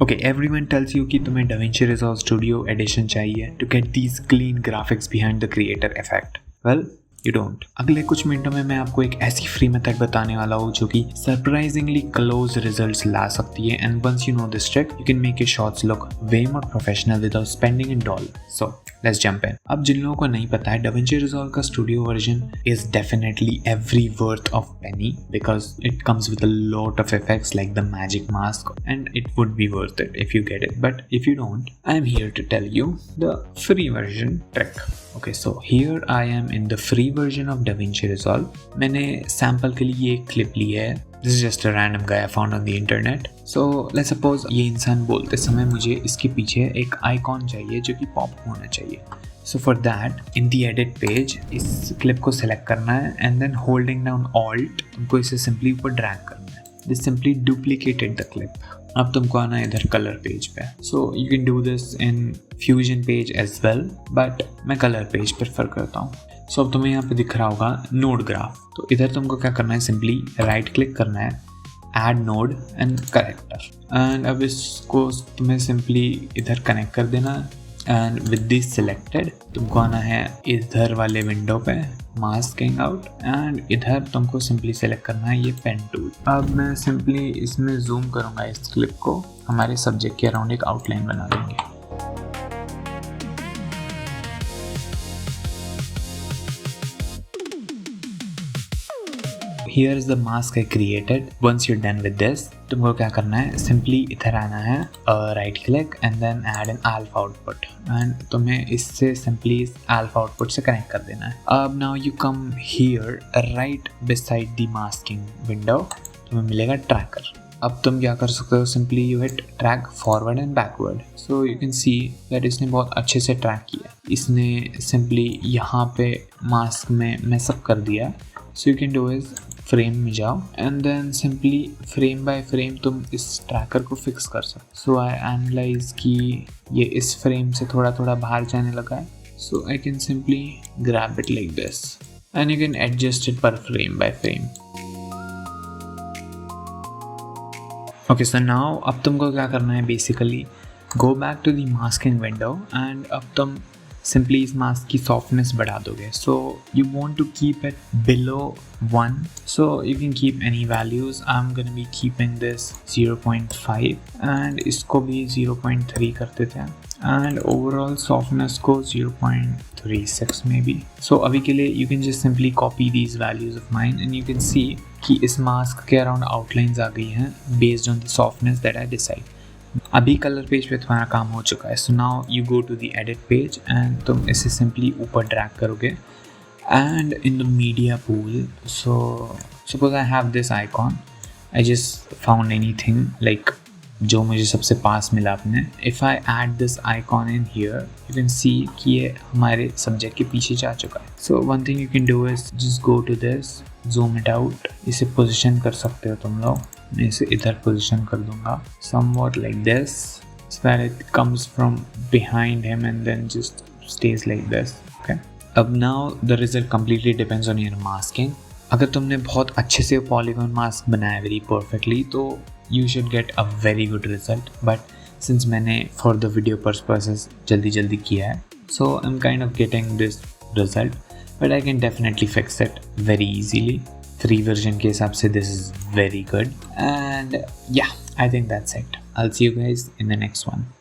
Okay, everyone tells you कि तुम्हें DaVinci Resolve Studio Edition चाहिए to get these clean graphics behind the creator effect. Well, you don't. अगले कुछ मिनटों में मैं आपको एक ऐसी फ्री मेथड बताने वाला हूँ जो कि सरप्राइजिंगली क्लोज रिजल्ट्स ला सकती है and once you know this trick, you can make your shots look way more professional without spending a dollar. So, let's jump in. अब जिन लोगों को नहीं पता है, DaVinci Resolve का studio version is definitely every worth of penny because it comes with a lot of effects like the magic mask and it would be worth it if you get it. But if you don't, I am here to tell you the free version trick. Okay, so here I am in the free version of DaVinci Resolve. मैंने sample के लिए एक clip ली है. This is just a random guy I found on the internet. So let's suppose ये इंसान बोलते समय मुझे इसके पीछे एक आइकॉन चाहिए जो कि पॉप होना चाहिए. So for that, in the edit page, इस क्लिप को सेलेक्ट करना है and then holding down Alt, तुमको इसे simply ऊपर ड्रैग करना है. This simply duplicated the clip. अब तुमको आना है इधर कलर पेज पे. So you can do this in Fusion page as well, but मैं कलर पेज प्रेफर करता हूँ. So अब तुम्हें यहाँ पे दिख रहा होगा नोड ग्राफ. तो इधर तुमको क्या करना है, सिंपली राइट क्लिक करना है, add node and character, and अब इसको तुम्हें सिंपली इधर कनेक्ट कर देना. एंड विद दिस सिलेक्टेड तुमको आना है इधर वाले विंडो पे, मास्किंग आउट, एंड इधर तुमको सिंपली सेलेक्ट करना है ये पेन टूल. अब मैं सिंपली इसमें जूम करूँगा इस क्लिप को, हमारे सब्जेक्ट के अराउंड एक आउटलाइन बना देंगे. Here is the mask I created. Once you're done with this, तुमको क्या करना है, सिंपली इधर आना है, right click and then add an alpha output, and तुम्हें इससे सिंपली इस अल्फा आउटपुट से कनेक्ट कर देना है. अब now you come here right beside the masking window, तुम्हें मिलेगा ट्रैकर. अब तुम क्या कर सकते हो, simply you hit track forward and backward. So you can see that इसने बहुत अच्छे से ट्रैक किया. इसने सिंपली यहाँ पे मास्क में मैसअप कर दिया. So you can do is frame में जाओ and then simply frame by frame तुम इस ट्रैकर को फिक्स कर सकते. सो आई एनालाइज कि ये इस फ्रेम से थोड़ा थोड़ा बाहर जाने लगा है. So I can simply grab it like this and you can adjust it पर frame by frame. Okay, so now अब तुमको क्या करना है, basically go back to the masking window and अब तुम सिंपली इस मास्क की सॉफ्टनेस बढ़ा दोगे. So you want to keep it below 1, so you can keep any values. I am gonna be keeping this 0.5 and इसको भी 0.3 कर देते हैं एंड ओवरऑल सॉफ्टनेस को 0.36 में भी. सो अभी के लिए you can just simply copy these values of mine and you can see कि इस मास्क के अराउंड आउटलाइंस आ गई हैं based on the softness that I decide. अभी कलर पेज पे तुम्हारा काम हो चुका है. So now you go to the edit page and तुम इसे सिंपली ऊपर ड्रैग करोगे and in the media pool. So suppose I have this icon, I just found anything like जो मुझे सबसे पास मिला अपने. If I add this icon in here you can see कि ये हमारे सब्जेक्ट के पीछे जा चुका है. So one thing you can do is just go to this, zoom it out. इसे पोजीशन कर सकते हो तुम लोग. मैं इसे इधर पोजीशन कर दूंगा somewhat like this so that it comes from behind him and then just stays like this. Okay, अब now the result completely depends on your masking. अगर तुमने बहुत अच्छे से polygon mask बनाया very perfectly तो you should get a very good result, but since मैंने for the video purposes जल्दी किया है, so I'm kind of getting this result, but I can definitely fix it very easily. 3 version के हिसाब से this is very good and yeah, I think that's it. I'll see you guys in the next one.